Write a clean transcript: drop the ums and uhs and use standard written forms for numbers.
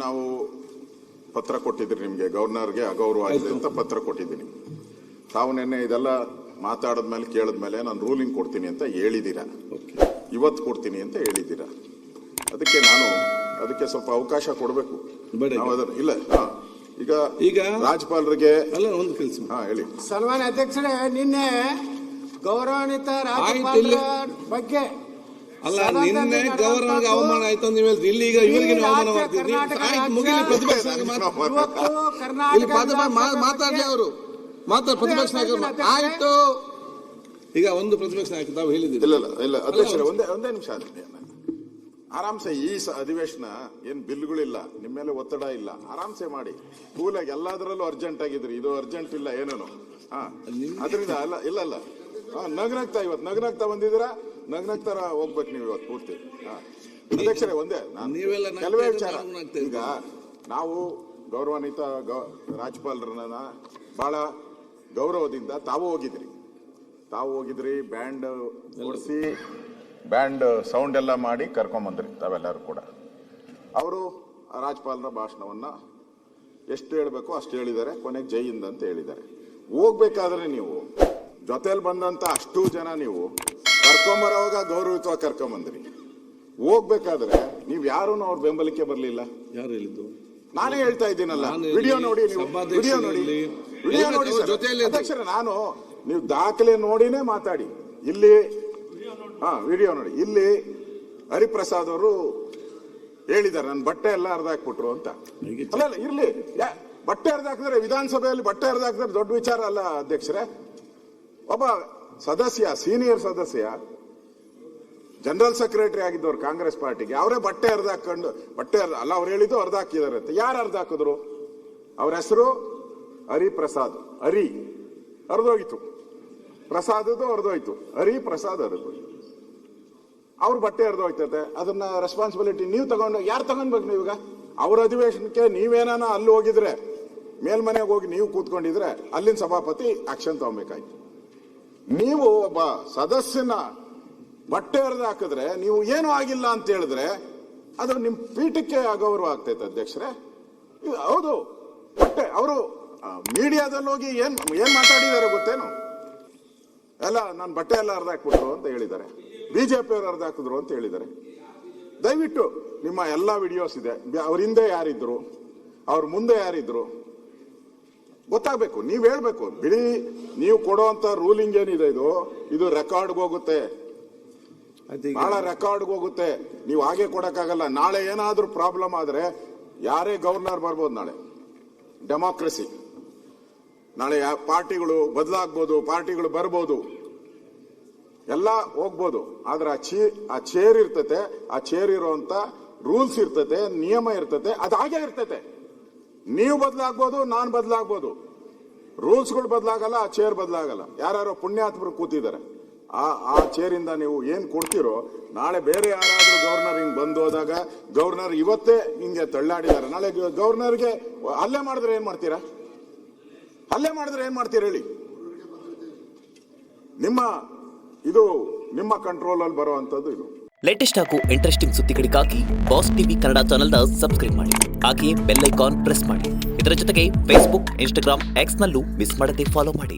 ನಾವು ಪತ್ರ ಕೊಟ್ಟಿದ್ರಿ ನಿಮಗೆ, ಗವರ್ನರ್ಗೆ ಅಗೌರವ ಆಗಿದೆ ಅಂತ ಪತ್ರ ಕೊಟ್ಟಿದ್ದೀನಿ. ತಾವು ನಿನ್ನೆ ಇದೆಲ್ಲ ಮಾತಾಡಿದ್ಮೇಲೆ ಕೇಳಿದ್ಮೇಲೆ ನಾನು ರೂಲಿಂಗ್ ಕೊಡ್ತೀನಿ ಅಂತ ಹೇಳಿದ್ದೀರಾ, ಇವತ್ತು ಕೊಡ್ತೀನಿ ಅಂತ ಹೇಳಿದ್ದೀರಾ. ಅದಕ್ಕೆ ಸ್ವಲ್ಪ ಅವಕಾಶ ಕೊಡಬೇಕು. ಇಲ್ಲ ಈಗ ರಾಜ್ಯಪಾಲರಿಗೆ ಒಂದು ಕೆಲಸ ಹೇಳಿ. ಸನ್ಮಾನ್ಯ ಅಧ್ಯಕ್ಷರೇ, ನಿನ್ನೆ ಗೌರವಾನ್ವಿತ ರಾಜ್ಯಪಾಲರ ಬಗ್ಗೆ ಅಲ್ಲ, ನಿನ್ನೆ ಗೌರವಕ್ಕೆ ಅವಮಾನ ಆಯ್ತು ನೀವು ಇಲ್ಲಿ ಈಗ ಇವರಿಗೆ ಅವಮಾನ ಮಾಡ್ತೀರಿ. ಪ್ರತಿಪಕ್ಷ ಮಾತಾಡ್ಲಿ ಅವರು ಪ್ರತಿಪಕ್ಷ ನಾಯಕರು ಆಯ್ತು. ಈಗ ಒಂದು ಪ್ರತಿಪಕ್ಷ ನಾಯಕ ತಾವು ಹೇಳಿದ್ದೀರಿ. ಇಲ್ಲ ಅಧ್ಯಕ್ಷರೇ, ಒಂದೇ ನಿಮಿಷ. ಆರಾಮ್ಸೆ ಈ ಅಧಿವೇಶನ ಏನ್ ಬಿಲ್ಗಳಿಲ್ಲ, ನಿಮ್ಮ ಮೇಲೆ ಒತ್ತಡ ಇಲ್ಲ, ಆರಾಮ್ಸೆ ಮಾಡಿ ಕೂಲಾಗಿ. ಎಲ್ಲದರಲ್ಲೂ ಅರ್ಜೆಂಟ್ ಆಗಿದ್ರಿ, ಇದು ಅರ್ಜೆಂಟ್ ಇಲ್ಲ ಏನೇನು. ಅದರಿಂದ ಇಲ್ಲ ನಗ್ನಗ್ತಾ ಇವತ್ತು ನಗ್ನಗ್ತಾ ಬಂದಿದ್ದೀರಾ, ನಗ್ನಗ್ತಾರ ಹೋಗ್ಬೇಕು ನೀವು ಇವತ್ತು ಪೂರ್ತಿ. ಅಧ್ಯಕ್ಷರೇ, ಒಂದೇ ಕೆಲವೇ ವಿಚಾರ. ಈಗ ನಾವು ಗೌರವಾನ್ವಿತ ರಾಜ್ಯಪಾಲರನ್ನ ಬಹಳ ಗೌರವದಿಂದ ತಾವು ಹೋಗಿದ್ರಿ, ಬ್ಯಾಂಡ್ ಓಡಿಸಿ ಬ್ಯಾಂಡ್ ಸೌಂಡ್ ಎಲ್ಲ ಮಾಡಿ ಕರ್ಕೊಂಬಂದ್ರಿ ತಾವೆಲ್ಲರೂ ಕೂಡ. ಅವರು ರಾಜ್ಯಪಾಲರ ಭಾಷಣವನ್ನ ಎಷ್ಟು ಹೇಳಬೇಕು ಅಷ್ಟು ಹೇಳಿದ್ದಾರೆ, ಕೊನೆಗೆ ಜೈ ಹಿಂದ್ ಅಂತ ಹೇಳಿದ್ದಾರೆ. ಹೋಗ್ಬೇಕಾದ್ರೆ ನೀವು ಜೊತೆಲಿ ಬಂದಂತ ಅಷ್ಟು ಜನ ನೀವು ಕರ್ಕೊಂಬರೋವಾಗ ಗೌರವಿತವಾಗಿ ಕರ್ಕೊಂಬಂದ್ರಿ. ಹೋಗ್ಬೇಕಾದ್ರೆ ನೀವು ಯಾರೂ ಅವ್ರ ಬೆಂಬಲಕ್ಕೆ ಬರಲಿಲ್ಲ. ಯಾರು ಹೇಳಿದ್ದು? ನಾನೇ ಹೇಳ್ತಾ ಇದ್ದೀನಲ್ಲ, ವಿಡಿಯೋ ನೋಡಿ, ವಿಡಿಯೋ ನೋಡಿ ಅಧ್ಯಕ್ಷರೇ. ನೀವು ದಾಖಲೆ ನೋಡಿನೇ ಮಾತಾಡಿ. ಇಲ್ಲಿ ವಿಡಿಯೋ ನೋಡಿ. ಇಲ್ಲಿ ಹರಿಪ್ರಸಾದ್ ಅವರು ಹೇಳಿದ್ದಾರೆ, ನನ್ನ ಬಟ್ಟೆ ಎಲ್ಲ ಹರಿದಾಕ್ಬಿಟ್ರು ಅಂತ. ಅಲ್ಲ ಇರ್ಲಿ, ಬಟ್ಟೆ ಹರಿದಾಕಿದ್ರೆ ವಿಧಾನಸಭೆಯಲ್ಲಿ ಬಟ್ಟೆ ಹರಿದಾಕಿದ್ರೆ ದೊಡ್ಡ ವಿಚಾರ ಅಲ್ಲ ಅಧ್ಯಕ್ಷರೇ. ಒಬ್ಬ ಸದಸ್ಯ, ಸೀನಿಯರ್ ಸದಸ್ಯ, ಜನರಲ್ ಸೆಕ್ರೆಟರಿ ಆಗಿದ್ದವ್ರು ಕಾಂಗ್ರೆಸ್ ಪಾರ್ಟಿಗೆ, ಅವರೇ ಬಟ್ಟೆ ಹರಿದಾಕೊಂಡು ಅಲ್ಲ ಅವ್ರು ಹೇಳಿದ್ದು ಹರಿದಾಕಿದಾರೆ ಅಂತ. ಯಾರು ಹರಿದಾಕಿದ್ರು? ಅವ್ರ ಹೆಸರು ಹರಿಪ್ರಸಾದ್. ಹರಿದೋಯ್ತು, ಪ್ರಸಾದದ್ದು ಹರಿದೋಯ್ತು, ಹರಿಪ್ರಸಾದ್ ಹರಿದೋಯ್ತು. ಅವ್ರ ಬಟ್ಟೆ ಹರಿದೋಯ್ತದೆ. ಅದನ್ನ ರೆಸ್ಪಾನ್ಸಿಬಿಲಿಟಿ ನೀವು ತಗೊಂಡು ಯಾರು ತಗೊಂಡ್ಬೇಕು? ನೀವೀಗ ಅವ್ರ ಅಧಿವೇಶನಕ್ಕೆ ನೀವೇನಾನ ಅಲ್ಲಿ ಹೋಗಿದ್ರೆ, ಮೇಲ್ಮನೆಗೆ ಹೋಗಿ ನೀವು ಕೂತ್ಕೊಂಡಿದ್ರೆ ಅಲ್ಲಿನ ಸಭಾಪತಿ ಆಕ್ಷನ್ ತಗೊಬೇಕಾಯ್ತು. ನೀವು ಒಬ್ಬ ಸದಸ್ಯನ ಬಟ್ಟೆ ಹರಿದು ಹಾಕಿದ್ರೆ, ನೀವು ಏನೂ ಆಗಿಲ್ಲ ಅಂತ ಹೇಳಿದ್ರೆ ಅದು ನಿಮ್ ಪೀಠಕ್ಕೆ ಅಗೌರವ ಆಗ್ತೈತೆ ಅಧ್ಯಕ್ಷರೇ. ಹೌದು, ಬಟ್ಟೆ ಅವರು ಮೀಡಿಯಾದಲ್ಲಿ ಹೋಗಿ ಏನ್ ಮಾತಾಡಿದ್ದಾರೆ ಗೊತ್ತೇನು? ಎಲ್ಲ ನನ್ನ ಬಟ್ಟೆ ಎಲ್ಲ ಹರಿದಾಕ್ಬಿಟ್ರು ಅಂತ ಹೇಳಿದ್ದಾರೆ, ಬಿಜೆಪಿ ಅವರು ಹರಿದಾಕಿದ್ರು ಅಂತ ಹೇಳಿದ್ದಾರೆ. ದಯವಿಟ್ಟು ನಿಮ್ಮ ಎಲ್ಲ ವಿಡಿಯೋಸ್ ಇದೆ, ಅವ್ರ ಹಿಂದೆ ಯಾರಿದ್ರು, ಅವ್ರ ಮುಂದೆ ಯಾರಿದ್ರು ಗೊತ್ತಾಗಬೇಕು. ನೀವ್ ಹೇಳ್ಬೇಕು. ಬಿಡಿ, ನೀವು ಕೊಡುವಂತ ರೂಲಿಂಗ್ ಏನಿದೆ ಇದು ರೆಕಾರ್ಡ್ಗೆ ಹೋಗುತ್ತೆ, ಬಹಳ ರೆಕಾರ್ಡ್ಗೆ ಹೋಗುತ್ತೆ. ನೀವು ಹಾಗೆ ಕೊಡಕ್ಕಾಗಲ್ಲ. ನಾಳೆ ಏನಾದ್ರೂ ಪ್ರಾಬ್ಲಮ್ ಆದ್ರೆ ಯಾರೇ ಗವರ್ನರ್ ಬರ್ಬೋದು. ನಾಳೆ ಡೆಮಾಕ್ರಸಿ, ನಾಳೆ ಪಾರ್ಟಿಗಳು ಬದಲಾಗ್ಬೋದು, ಪಾರ್ಟಿಗಳು ಬರ್ಬೋದು, ಎಲ್ಲ ಹೋಗ್ಬೋದು. ಆದ್ರೆ ಆ ಚೇರ್ ಇರ್ತತೆ, ಆ ಚೇರ್ ಇರುವಂತ ರೂಲ್ಸ್ ಇರ್ತತೆ, ನಿಯಮ ಇರ್ತತೆ, ಅದು ಹಾಗೆ ಇರ್ತತೆ. ನೀವು ಬದಲಾಗ್ಬೋದು, ನಾನು ಬದಲಾಗ್ಬೋದು, ರೂಲ್ಸ್ಗಳು ಬದಲಾಗಲ್ಲ, ಆ ಚೇರ್ ಬದಲಾಗಲ್ಲ. ಯಾರು ಪುಣ್ಯಾತ್ಮರು ಕೂತಿದ್ದಾರೆ, ಆ ಚೇರಿಂದ ನೀವು ಏನ್ ಕೊಡ್ತೀರೋ, ನಾಳೆ ಬೇರೆ ಯಾರಾದ್ರೂ ಗವರ್ನರ್ ಹಿಂಗ್ ಬಂದು ಹೋದಾಗ, ಗವರ್ನರ್ ಇವತ್ತೇ ಹಿಂಗೆ ತಳ್ಳಾಡಿದ್ದಾರೆ, ನಾಳೆ ಗವರ್ನರ್ಗೆ ಹಲ್ಲೆ ಮಾಡಿದ್ರೆ ಏನ್ ಮಾಡ್ತೀರಾ? ಹೇಳಿ. ನಿಮ್ಮ ಕಂಟ್ರೋಲ್ ಅಲ್ಲಿ ಬರುವಂತದ್ದು ಇದು. ಲೇಟೆಸ್ಟ್ ಹಾಗೂ ಇಂಟ್ರೆಸ್ಟಿಂಗ್ ಸುದ್ದಿಗಳಿಗಾಗಿ ಬಾಸ್ ಟಿವಿ ಕನ್ನಡ ಚಾನೆಲ್ನ ಸಬ್ಸ್ಕ್ರೈಬ್ ಮಾಡಿ. ಹಾಗೆಯೇ ಬೆಲ್ ಐಕಾನ್ ಪ್ರೆಸ್ ಮಾಡಿ. ಇದರ ಜೊತೆಗೆ ಫೇಸ್ಬುಕ್, ಇನ್ಸ್ಟಾಗ್ರಾಮ್, ಎಕ್ಸ್ ನಲ್ಲೂ ಮಿಸ್ ಮಾಡದೆ ಫಾಲೋ ಮಾಡಿ.